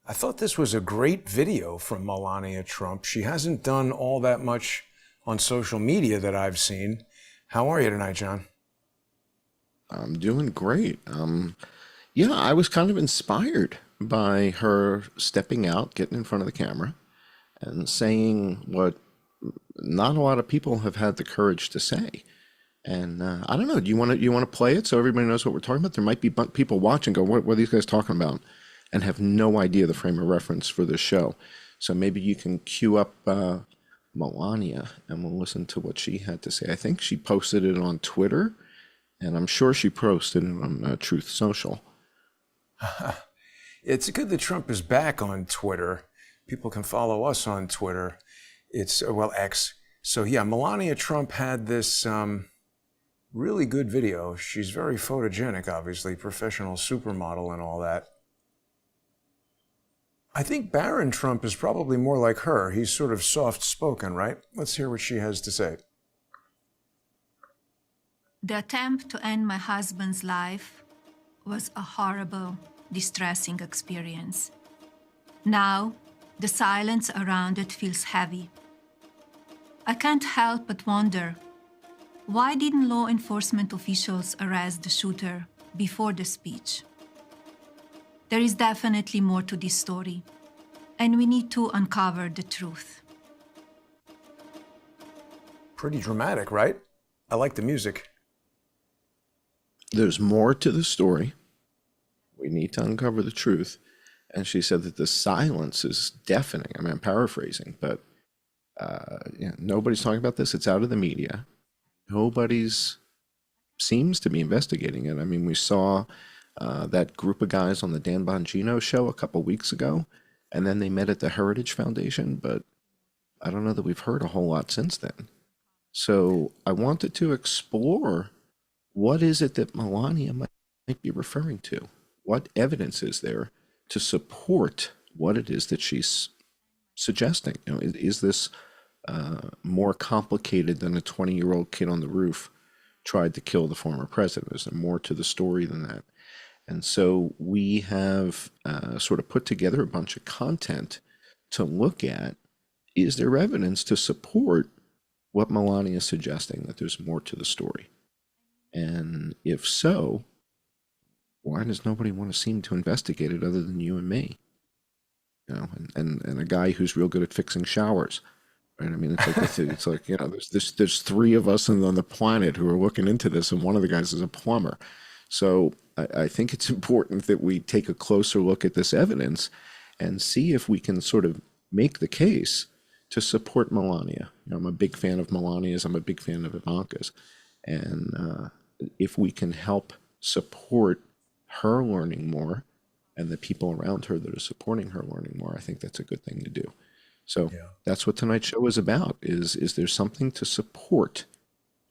I thought this was a great video from Melania Trump. She hasn't done all that much on social media that I've seen. How are you tonight, John? I'm doing great. Yeah, I was kind of inspired by her stepping out, getting in front of the camera, and saying what not a lot of people have had the courage to say. And I don't know. Do you want to play it so everybody knows what we're talking about? There might be people watching go, what are these guys talking about? And have no idea the frame of reference for this show. So maybe you can cue up Melania and we'll listen to what she had to say. I think she posted it on Twitter, and I'm sure she posted it on Truth Social. It's good that Trump is back on Twitter. People can follow us on Twitter. It's, well, X. So yeah, Melania Trump had this really good video. She's very photogenic, obviously, professional supermodel and all that. I think Barron Trump is probably more like her. He's sort of soft-spoken, right? Let's hear what she has to say. The attempt to end my husband's life was a horrible, distressing experience. Now, the silence around it feels heavy. I can't help but wonder, why didn't law enforcement officials arrest the shooter before the speech? There is definitely more to this story, and we need to uncover the truth. Pretty dramatic, right? I like the music. There's more to the story. We need to uncover the truth. And she said that the silence is deafening. I mean, I'm paraphrasing, but nobody's talking about this. It's out of the media. Nobody's seems to be investigating it. I mean, we saw that group of guys on the Dan Bongino show a couple weeks ago, and then they met at the Heritage Foundation, but I don't know that we've heard a whole lot since then. So I wanted to explore, what is it that Melania might be referring to? What evidence is there to support what it is that she's suggesting? You know, is this more complicated than a 20-year-old kid on the roof tried to kill the former president? Is there more to the story than that? And so we have sort of put together a bunch of content to look at, is there evidence to support what Melania is suggesting, that there's more to the story? And if so, why does nobody want to seem to investigate it other than you and me? You know, and a guy who's real good at fixing showers, right? I mean, it's like you know, there's three of us on the planet who are looking into this, and one of the guys is a plumber. So I think it's important that we take a closer look at this evidence and see if we can sort of make the case to support Melania. You know, I'm a big fan of Melania's. I'm a big fan of Ivanka's, and if we can help support her learning more, and the people around her that are supporting her learning more, I think that's a good thing to do. So Yeah. that's what tonight's show is about. Is there something to support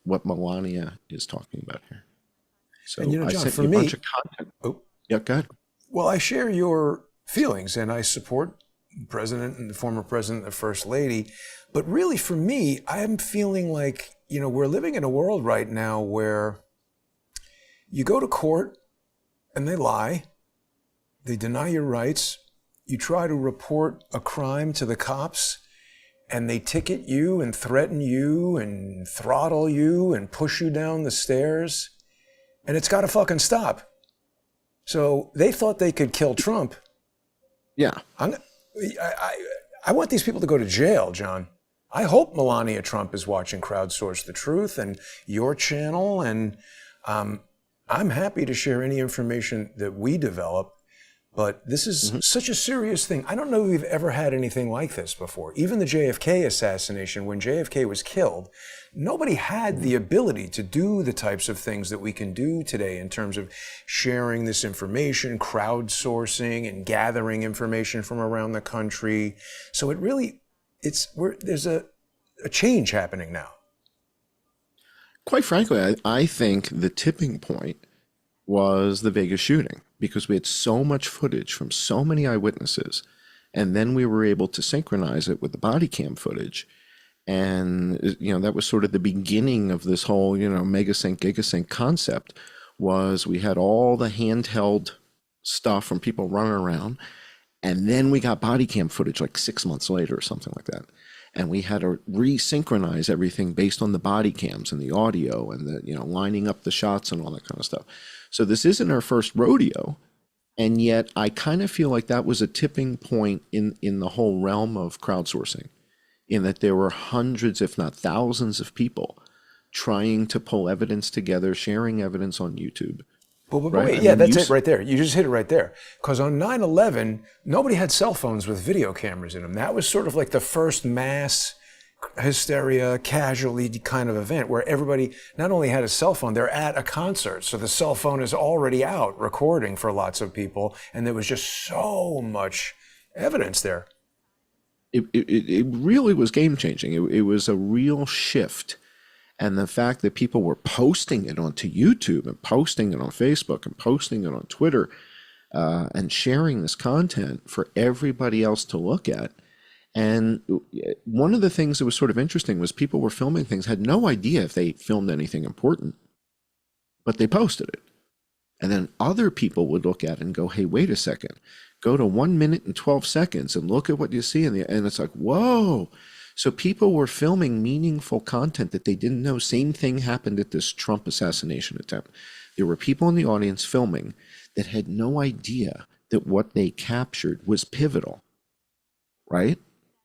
what Melania is talking about here? So And you know, I John, sent for you a me, bunch of content. oh, Yeah, go ahead. well, I share your feelings and I support the president and the former president and the first lady. But really, for me, I'm feeling like, you know, we're living in a world right now where you go to court and they lie, they deny your rights, you try to report a crime to the cops, and they ticket you and threaten you and throttle you and push you down the stairs, and it's got to fucking stop. So they thought they could kill Trump. Yeah. I want these people to go to jail, John. I hope Melania Trump is watching Crowdsource the Truth and your channel, and I'm happy to share any information that we develop, but this is such a serious thing. I don't know if we've ever had anything like this before. Even the JFK assassination, when JFK was killed, nobody had the ability to do the types of things that we can do today in terms of sharing this information, crowdsourcing, and gathering information from around the country. So it really, there's a change happening now. Quite frankly, I think the tipping point was the Vegas shooting, because we had so much footage from so many eyewitnesses, and then we were able to synchronize it with the body cam footage. And, you know, that was sort of the beginning of this whole, you know, megasync, gigasync concept. Was we had all the handheld stuff from people running around, And then we got body cam footage like 6 months later or something like that. And we had to resynchronize everything based on the body cams and the audio and the, lining up the shots and all that kind of stuff. So this isn't our first rodeo. And yet I kind of feel like that was a tipping point in the whole realm of crowdsourcing, in that there were hundreds, if not thousands of people trying to pull evidence together, sharing evidence on YouTube. But right? wait, yeah, that's it right there. You just hit it right there. Because on 9/11, nobody had cell phones with video cameras in them. That was sort of like the first mass hysteria, casualty kind of event where everybody not only had a cell phone, they're at a concert. So the cell phone is already out recording for lots of people. And there was just so much evidence there. It really was game changing. It was a real shift. And the fact that people were posting it onto YouTube and posting it on Facebook and posting it on Twitter and sharing this content for everybody else to look at. And one of the things that was sort of interesting was people were filming things, had no idea if they filmed anything important, but they posted it. And then other people would look at it and go, hey, wait a second, go to 1 minute and 12 seconds and look at what you see. And it's like, whoa. So people were filming meaningful content that they didn't know. Same thing happened at this Trump assassination attempt. There were people in the audience filming that had no idea that what they captured was pivotal, right?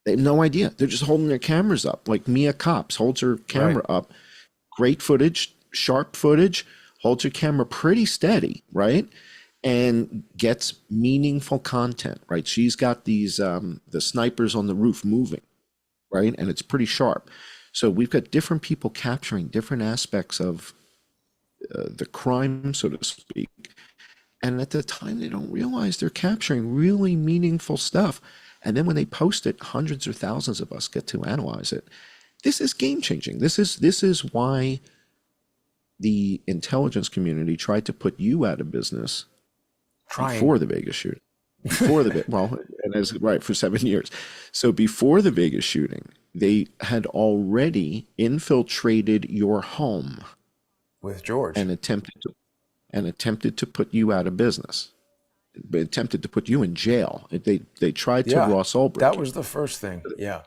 They have no idea. They're just holding their cameras up, like Mia Copps holds her camera up. Great footage, sharp footage, holds her camera pretty steady, right? And gets meaningful content, right? She's got these, the snipers on the roof moving, right? And it's pretty sharp. So we've got different people capturing different aspects of the crime, so to speak. And at the time, they don't realize they're capturing really meaningful stuff. And then when they post it, hundreds or thousands of us get to analyze it. This is game changing. This is why the intelligence community tried to put you out of business before the Vegas shooting. Before the and as right for 7 years. So before the Vegas shooting, they had already infiltrated your home with George and attempted to put you out of business. They attempted to put you in jail. They tried to Ross Ulbricht. That was the first thing. Yeah.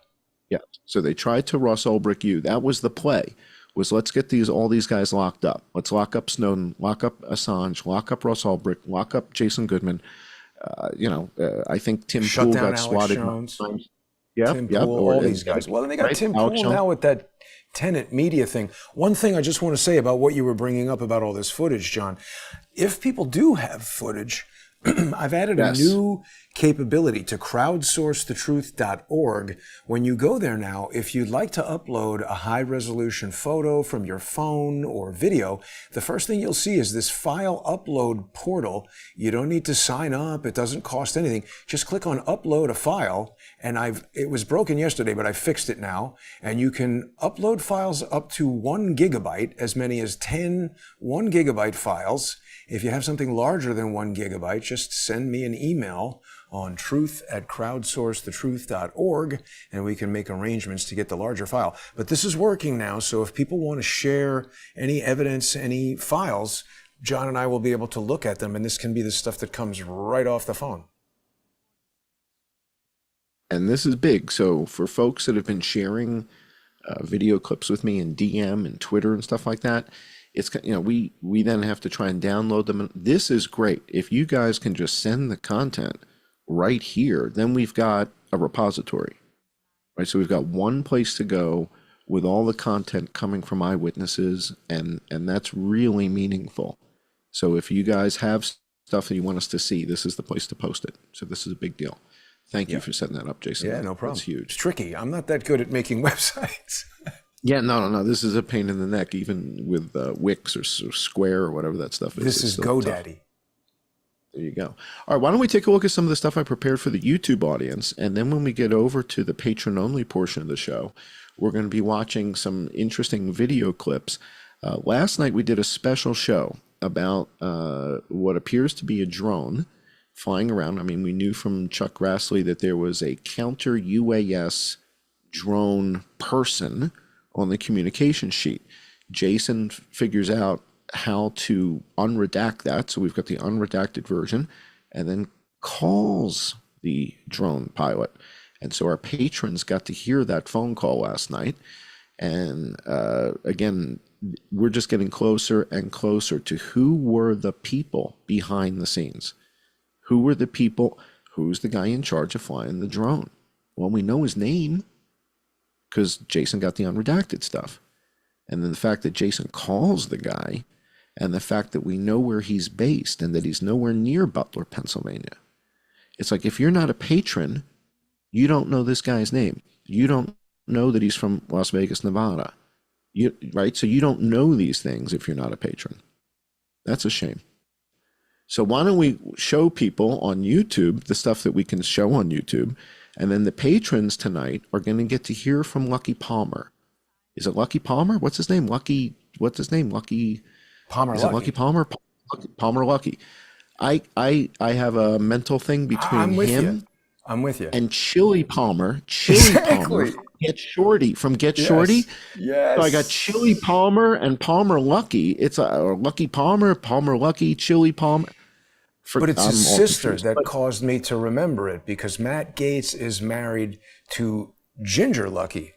Yeah. So they tried to Ross Ulbricht you. That was the play. Was let's get all these guys locked up. Let's lock up Snowden, lock up Assange, lock up Ross Ulbricht, lock up Jason Goodman. I think Tim Pool got swatted. Tim Pool, all these guys. Well, and they got Tim Pool now with that tenant media thing. One thing I just want to say about what you were bringing up about all this footage, John, if people do have footage, I've added a new capability to crowdsourcethetruth.org. When you go there now, if you'd like to upload a high-resolution photo from your phone or video, the first thing you'll see is this file upload portal. You don't need to sign up. It doesn't cost anything. Just click on upload a file, and it was broken yesterday, but I fixed it now. And you can upload files up to 1 gigabyte, as many as 10 1 gigabyte files. If you have something larger than 1 gigabyte, just send me an email on truth@crowdsourcethetruth.org, and we can make arrangements to get the larger file. But this is working now, so if people want to share any evidence, any files, John and I will be able to look at them, and this can be the stuff that comes right off the phone. And this is big. So for folks that have been sharing video clips with me in DM and Twitter and stuff like that, it's, we then have to try and download them. This is great. If you guys can just send the content right here, then we've got a repository, right? So we've got one place to go with all the content coming from eyewitnesses, and that's really meaningful. So if you guys have stuff that you want us to see, this is the place to post it. So this is a big deal. Thank you for setting that up, Jason. Yeah, no problem. That's huge. It's tricky. I'm not that good at making websites. Yeah, no. This is a pain in the neck, even with Wix or Square or whatever that stuff is. This is GoDaddy. There you go. All right, why don't we take a look at some of the stuff I prepared for the YouTube audience, and then when we get over to the patron-only portion of the show, we're going to be watching some interesting video clips. Last night we did a special show about what appears to be a drone flying around. I mean, we knew from Chuck Grassley that there was a counter-UAS drone person on the communication sheet. Jason figures out how to unredact that. So we've got the unredacted version, and then calls the drone pilot. And so our patrons got to hear that phone call last night. And again, we're just getting closer and closer to who were the people behind the scenes. Who were the people? Who's the guy in charge of flying the drone? Well, we know his name because Jason got the unredacted stuff. And then the fact that Jason calls the guy, and the fact that we know where he's based and that he's nowhere near Butler, Pennsylvania. It's like, if you're not a patron, you don't know this guy's name. You don't know that he's from Las Vegas, Nevada. Right? So you don't know these things if you're not a patron. That's a shame. So why don't we show people on YouTube the stuff that we can show on YouTube, and then the patrons tonight are going to get to hear from Lucky Palmer. Is it Lucky Palmer? What's his name? Lucky. Palmer Is Lucky. it Lucky Palmer? Palmer Lucky. I have a mental thing between him I'm with you. and Chili Palmer. Exactly. Palmer from Get Shorty. Yes. So I got Chili Palmer and Palmer Lucky. It's a Lucky Palmer, Palmer Lucky, Chili Palmer. But it's his sister that caused me to remember it, because Matt Gaetz is married to Ginger Lucky.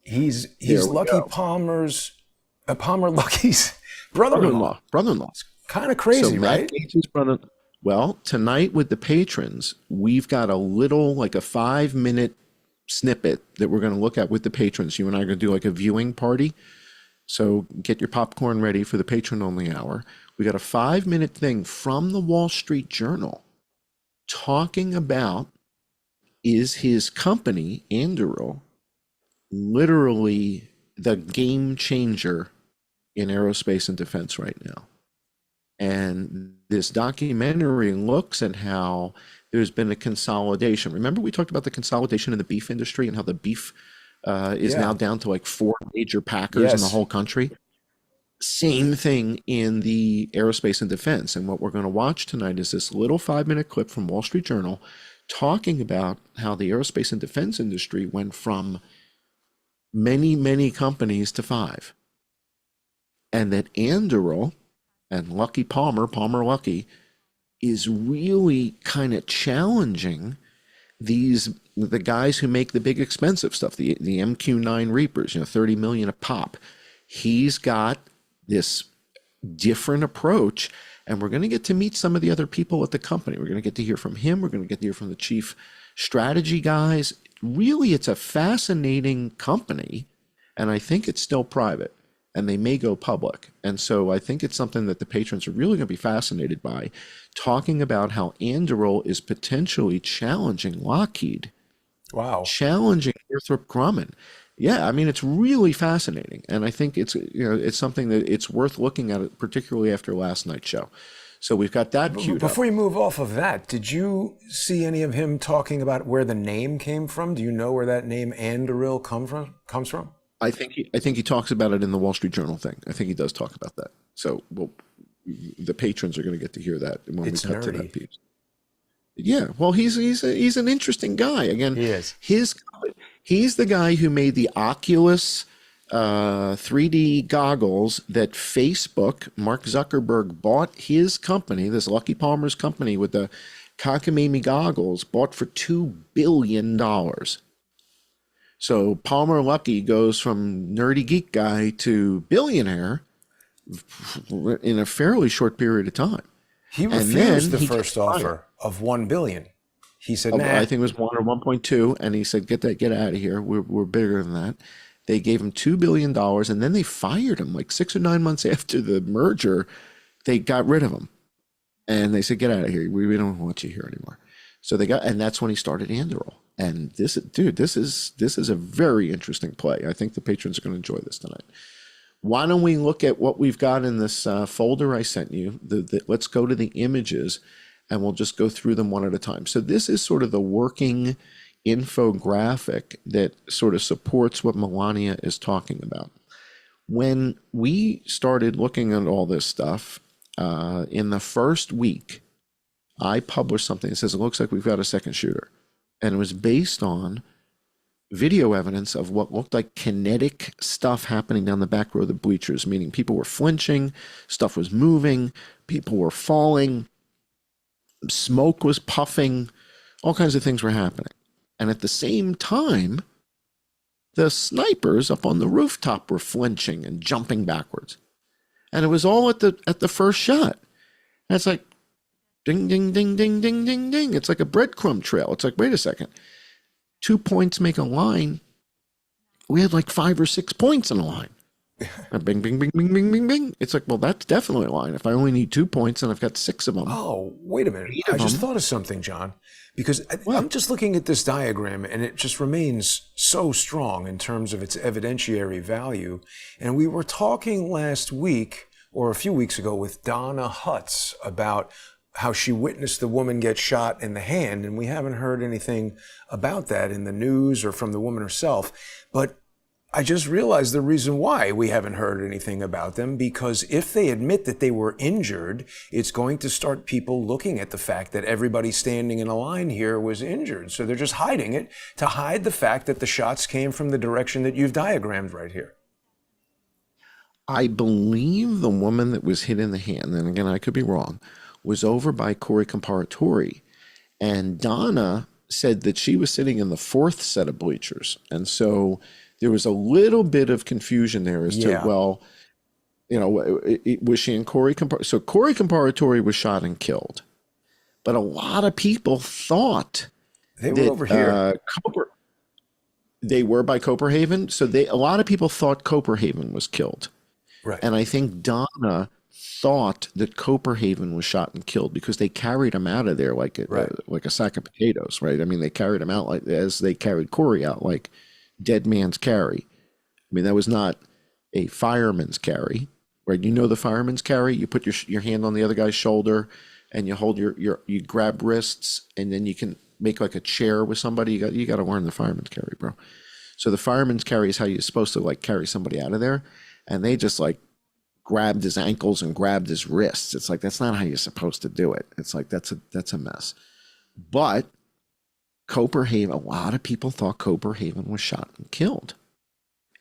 He's Lucky Palmer's Palmer Lucky's brother-in-law. Brother-in-law. Kind of crazy, so right? Matt Gaetz's brother. Well, tonight with the patrons, we've got a little, like a 5-minute snippet that we're going to look at with the patrons. You and I are going to do like a viewing party. So get your popcorn ready for the patron-only hour. We got a 5-minute thing from the Wall Street Journal talking about, is his company, Anduril, literally the game changer in aerospace and defense right now. And this documentary looks at how there's been a consolidation. Remember, we talked about the consolidation in the beef industry and how the beef is now down to like 4 major packers in the whole country. Same thing in the aerospace and defense. And what we're going to watch tonight is this little 5-minute clip from Wall Street Journal talking about how the aerospace and defense industry went from many, many companies to 5. And that Anduril and Lucky Palmer Lucky, is really kind of challenging the guys who make the big expensive stuff, the MQ-9 Reapers, $30 million a pop. He's got this different approach, and we're going to get to meet some of the other people at the company. We're going to get to hear from him. We're going to get to hear from the chief strategy guys. Really, it's a fascinating company, and I think it's still private, and they may go public. And so I think it's something that the patrons are really going to be fascinated by, talking about how Anduril is potentially challenging Lockheed. Wow. Challenging Northrop Grumman. Yeah, I mean, it's really fascinating. And I think it's something that it's worth looking at, particularly after last night's show. So we've got that queued up. Before you move off of that, did you see any of him talking about where the name came from? Do you know where that name Anduril comes from? I think he talks about it in the Wall Street Journal thing. I think he does talk about that. So the patrons are going to get to hear that when we cut to that piece. Yeah, well, he's an interesting guy. Again, he is. He's the guy who made the Oculus 3D goggles that Facebook, Mark Zuckerberg, bought his company, this Lucky Palmer's company with the cockamamie goggles, bought for $2 billion. So Palmer Lucky goes from nerdy geek guy to billionaire in a fairly short period of time. He refused the first offer of $1 billion. He said, nah. I think it was 1 or 1.2, and he said, get out of here. We're bigger than that. They gave him $2 billion, and then they fired him like 6 or 9 months after the merger. They got rid of him, and they said, get out of here. We don't want you here anymore. So and that's when he started Anduril. And this is a very interesting play. I think the patrons are going to enjoy this tonight. Why don't we look at what we've got in this folder I sent you? Let's go to the images, and we'll just go through them one at a time. So this is sort of the working infographic that sort of supports what Melania is talking about. When we started looking at all this stuff, in the first week, I published something that says, it looks like we've got a second shooter. And it was based on video evidence of what looked like kinetic stuff happening down the back row of the bleachers, meaning people were flinching, stuff was moving, people were falling, smoke was puffing, All kinds of things were happening. And at the same time, the snipers up on the rooftop were flinching and jumping backwards. And it was all at the first shot. And it's like, ding, ding, ding, ding, ding, ding, ding. It's like a breadcrumb trail. It's like, wait a second. 2 points make a line. We had like 5 or 6 points in a line. Bing, bing, bing, bing, bing, bing, bing. It's like, well, that's definitely a line. If I only need 2 points and I've got 6 of them. Oh, wait a minute. I just thought of something, John, because I'm just looking at this diagram and it just remains so strong in terms of its evidentiary value. And we were talking last week or a few weeks ago with Donna Hutz about how she witnessed the woman get shot in the hand. And we haven't heard anything about that in the news or from the woman herself. But I just realized the reason why we haven't heard anything about them, because if they admit that they were injured, it's going to start people looking at the fact that everybody standing in a line here was injured. So they're just hiding it to hide the fact that the shots came from the direction that you've diagrammed right here. I believe the woman that was hit in the hand, and again, I could be wrong, was over by Corey Comparatori. And Donna said that she was sitting in the 4th set of bleachers. And so there was a little bit of confusion there as to, well, you know, was she in Corey Comparatori? So Corey Comparatori was shot and killed. But a lot of people thought they were over here. They were by Copenhagen. So a lot of people thought Copenhagen was killed. Right. And I think Donna thought that Copenhagen was shot and killed because they carried him out of there like a sack of potatoes, right? I mean, they carried him out like as they carried Corey out, like dead man's carry. I mean, that was not a fireman's carry, right? You know the fireman's carry? You put your hand on the other guy's shoulder and you hold you grab wrists and then you can make like a chair with somebody. You got to learn the fireman's carry, bro. So the fireman's carry is how you're supposed to like carry somebody out of there. And they just like grabbed his ankles and grabbed his wrists. It's like, that's not how you're supposed to do it. It's like, that's a mess. But Copenhagen, a lot of people thought Copenhagen was shot and killed.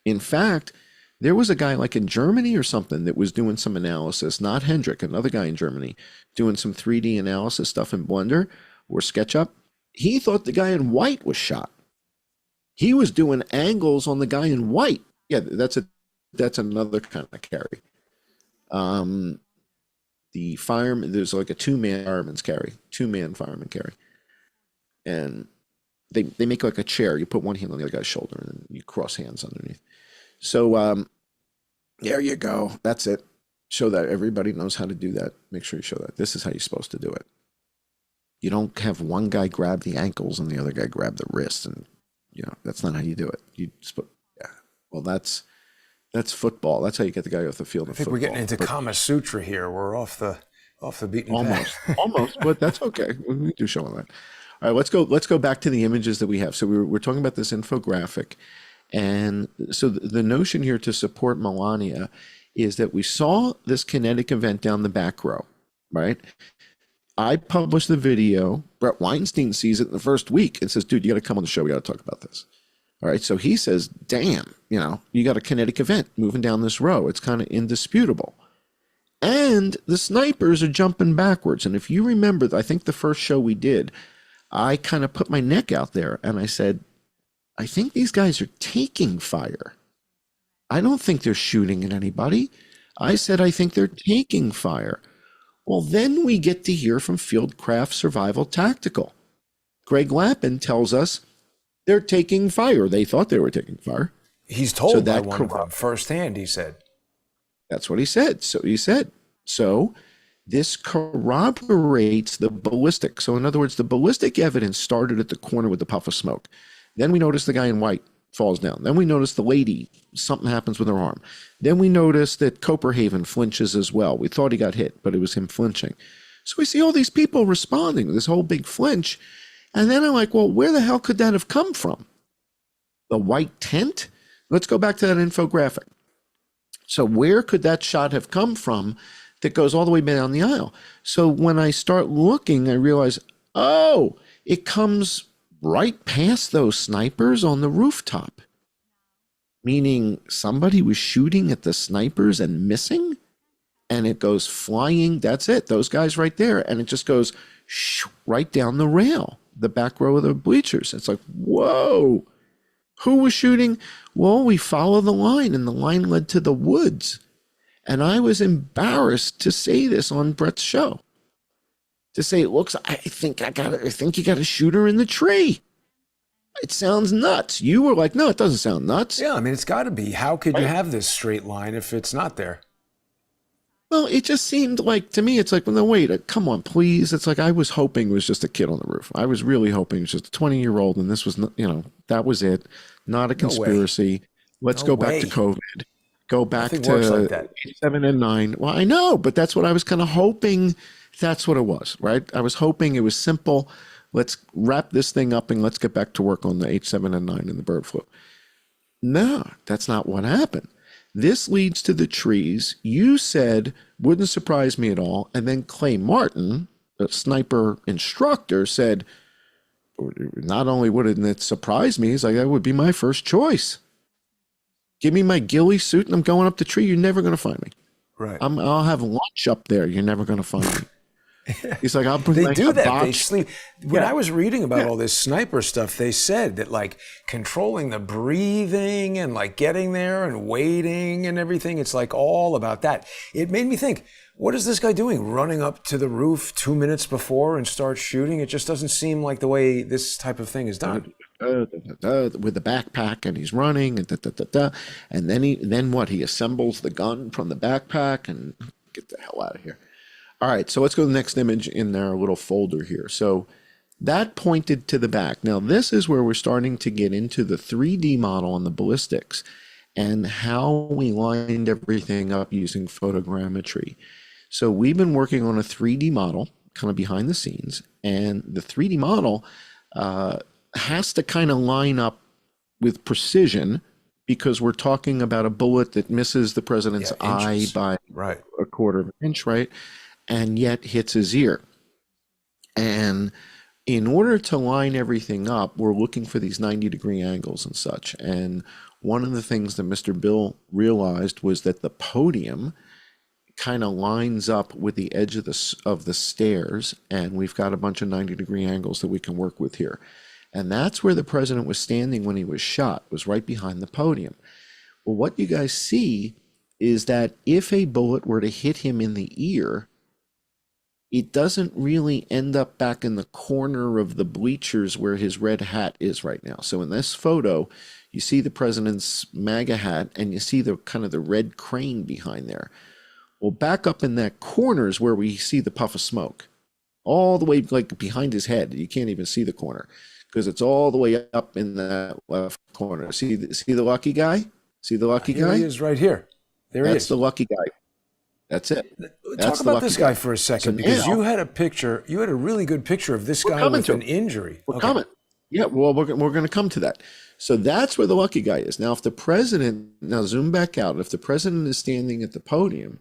In fact, there was a guy like in Germany or something that was doing some analysis, not Hendrik, another guy in Germany, doing some 3D analysis stuff in Blender or SketchUp. He thought the guy in white was shot. He was doing angles on the guy in white. Yeah, that's another kind of carry. The fireman, there's like a two-man fireman carry. And they make like a chair. You put one hand on the other guy's shoulder and then you cross hands underneath. So there you go. That's it. Show that. Everybody knows how to do that. Make sure you show that. This is how you're supposed to do it. You don't have one guy grab the ankles and the other guy grab the wrists, and that's not how you do it. Well, that's football. That's how you get the guy off the field of football. I think we're getting into Kama Sutra here. We're off the beaten path. Almost, but that's okay. We do show on that. All right, let's go back to the images that we have. So we're talking about this infographic, and so the notion here to support Melania is that we saw this kinetic event down the back row, right? I published the video. Brett Weinstein sees it in the first week and says, dude, you got to come on the show. We got to talk about this. All right. So he says, damn, you got a kinetic event moving down this row. It's kind of indisputable. And the snipers are jumping backwards. And if you remember, I think the first show we did, I kind of put my neck out there and I said, I think these guys are taking fire. I don't think they're shooting at anybody. I said, I think they're taking fire. Well, then we get to hear from Fieldcraft Survival Tactical. Greg Lappin tells us they're taking fire. They thought they were taking fire. He's told by one of them firsthand, he said. That's what he said. So this corroborates the ballistic. So in other words, the ballistic evidence started at the corner with the puff of smoke. Then we notice the guy in white falls down. Then we notice the lady, something happens with her arm. Then we notice that Copenhagen flinches as well. We thought he got hit, but it was him flinching. So we see all these people responding to this whole big flinch. And then I'm like, well, where the hell could that have come from? The white tent? Let's go back to that infographic. So where could that shot have come from that goes all the way down the aisle? So when I start looking, I realize, oh, it comes right past those snipers on the rooftop. Meaning somebody was shooting at the snipers and missing, and it goes flying. That's it. Those guys right there. And it just goes right down the rail. the back row of the bleachers. It's like, whoa, who was shooting? Well, we follow the line, and the line led to the woods. And I was embarrassed to say this on Brett's show. To say, I think you got a shooter in the tree. It sounds nuts. You were like, no, it doesn't sound nuts. Yeah, I mean, it's got to be. How could you have this straight line if it's not there? Well, it just seemed like, to me, it's like, well, no, wait, come on, please. It's like I was hoping it was just a kid on the roof. I was really hoping it was just a 20-year-old, and this was, that was it. Not a conspiracy. Let's go back to COVID. Go back to like 7 and 9. Well, I know, but that's what I was kind of hoping. That's what it was, right? I was hoping it was simple. Let's wrap this thing up and let's get back to work on the H7 and 9 and the bird flu. No, that's not what happened. This leads to the trees. You said, wouldn't surprise me at all. And then Clay Martin, the sniper instructor, said, not only wouldn't it surprise me, he's like, that would be my first choice. Give me my ghillie suit and I'm going up the tree. You're never going to find me. Right. I'll have lunch up there. You're never going to find me. He's like, I'll bring they do that. box. They sleep. When I was reading about all this sniper stuff, they said that like controlling the breathing and like getting there and waiting and everything, it's like all about that. It made me think, what is this guy doing? Running up to the roof 2 minutes before and start shooting? It just doesn't seem like the way this type of thing is done. With the backpack, and he's running, and then what? He assembles the gun from the backpack and get the hell out of here. All right, so let's go to the next image in our little folder here. So that pointed to the back. Now this is where we're starting to get into the 3D model on the ballistics and how we lined everything up using photogrammetry. So we've been working on a 3D model kind of behind the scenes, and the 3D model has to kind of line up with precision because we're talking about a bullet that misses the president's eye by a quarter of an inch, right? And yet hits his ear. And in order to line everything up, we're looking for these 90-degree angles and such. And one of the things that Mr. Bill realized was that the podium kind of lines up with the edge of the stairs, and we've got a bunch of 90-degree angles that we can work with here. And that's where the president was standing when he was shot, was right behind the podium. Well, what you guys see is that if a bullet were to hit him in the ear, it doesn't really end up back in the corner of the bleachers where his red hat is right now. So in this photo, you see the president's MAGA hat and you see the kind of the red crane behind there. Well, back up in that corner is where we see the puff of smoke. All the way like behind his head. You can't even see the corner because it's all the way up in that left corner. See the lucky guy? See the lucky guy? He is right here. There he is. That's the lucky guy. That's it. Talk about this guy for a second, because you had a really good picture of this guy with an injury. We're coming. Yeah, well, we're going to come to that. So that's where the lucky guy is. Now, if the president, now zoom back out, if the president is standing at the podium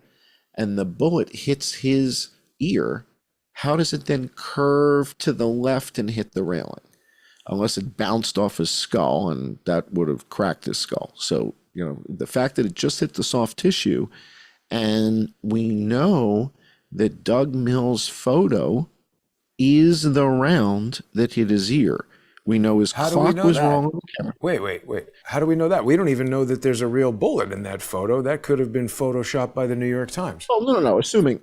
and the bullet hits his ear, how does it then curve to the left and hit the railing? Unless it bounced off his skull, and that would have cracked his skull. So, the fact that it just hit the soft tissue. And we know that Doug Mills' photo is the round that hit his ear. We know his clock was wrong on the camera. Wait. How do we know that? We don't even know that there's a real bullet in that photo. That could have been photoshopped by the New York Times. Oh, no. Assuming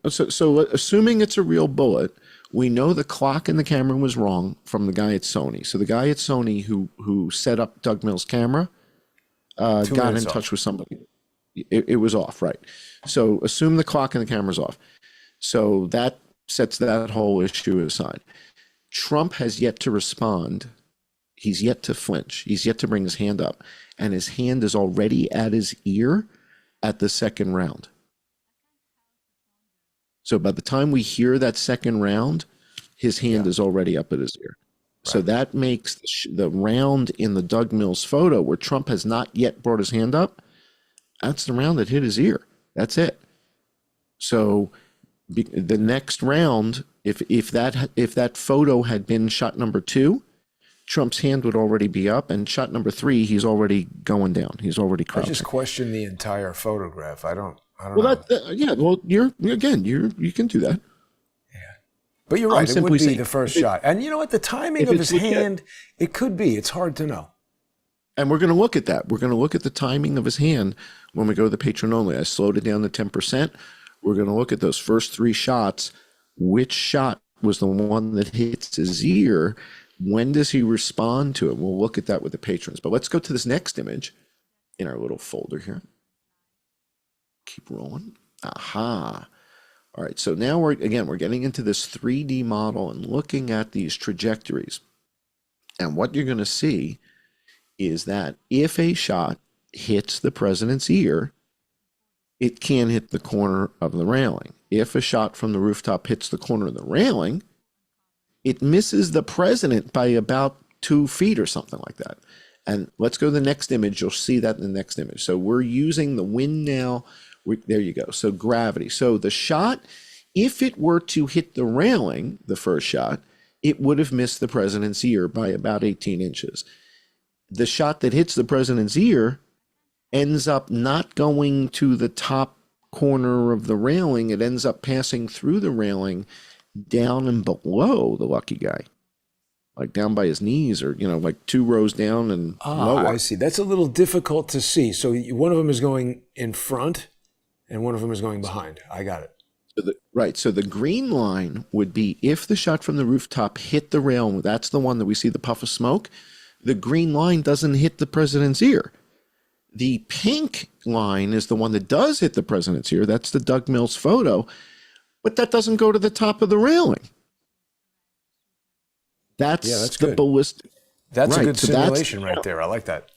it's a real bullet, we know the clock in the camera was wrong from the guy at Sony. So the guy at Sony who set up Doug Mills' camera got in touch with somebody. It was off, right? So assume the clock and the camera's off. So that sets that whole issue aside. Trump has yet to respond. He's yet to flinch. He's yet to bring his hand up. And his hand is already at his ear at the second round. So by the time we hear that second round, his hand is already up at his ear. Right. So that makes the round in the Doug Mills photo where Trump has not yet brought his hand up, that's the round that hit his ear. That's it. So the next round, if that photo had been shot number 2, Trump's hand would already be up, and shot number 3, he's already going down. He's already crouching. I just question the entire photograph. I don't well, know. Well, you can do that. Yeah. But you're I'm right, it would simply be saying, the first shot. And you know what? The timing if of it's his legit. hand, it could be. It's hard to know. And we're going to look at that. We're going to look at the timing of his hand when we go to the patron only. I slowed it down to 10%. We're going to look at those first 3 shots. Which shot was the one that hits his ear? When does he respond to it? We'll look at that with the patrons. But let's go to this next image in our little folder here. Keep rolling. Aha. All right, so now we're getting into this 3D model and looking at these trajectories. And what you're going to see is that if a shot hits the president's ear, it can hit the corner of the railing. If a shot from the rooftop hits the corner of the railing, it misses the president by about 2 feet or something like that. And let's go to the next image. You'll see that in the next image. So we're using the wind now. There you go. So gravity. So the shot, if it were to hit the railing, the first shot, it would have missed the president's ear by about 18 inches. The shot that hits the president's ear ends up not going to the top corner of the railing. It ends up passing through the railing down and below the lucky guy, like down by his knees, or, like 2 rows down and lower. I see. That's a little difficult to see. So one of them is going in front and one of them is going behind. I got it. Right. So the green line would be if the shot from the rooftop hit the railing. That's the one that we see the puff of smoke. The green line doesn't hit the president's ear. The pink line is the one that does hit the president's ear. That's the Doug Mills photo, but that doesn't go to the top of the railing. That's the good. ballistic. That's right, a good so simulation right there. I like that.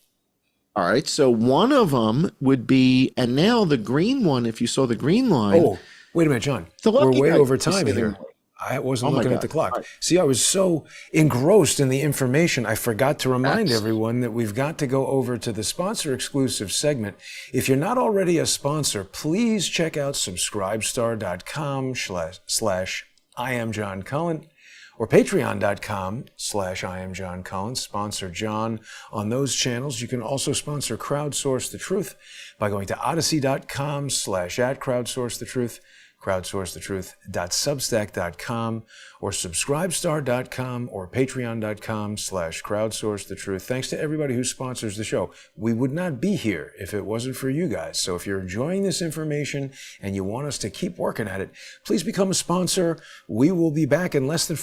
All right. So one of them would be, and now the green one, if you saw the green line. Oh, wait a minute, John. The We're lucky way guy over is time sitting here. there. I wasn't Oh my looking at God. the clock. Right. See, I was so engrossed in the information, I forgot to remind everyone that we've got to go over to the sponsor exclusive segment. If you're not already a sponsor, please check out subscribestar.com/I am John Cullen or patreon.com/I am John Cullen. Sponsor John on those channels. You can also sponsor Crowdsource the Truth by going to odyssey.com/@crowdsourcethetruth. crowdsourcethetruth.substack.com or subscribestar.com or patreon.com/crowdsourcethetruth. Thanks to everybody who sponsors the show. We would not be here if it wasn't for you guys. So if you're enjoying this information and you want us to keep working at it, please become a sponsor. We will be back in less than 5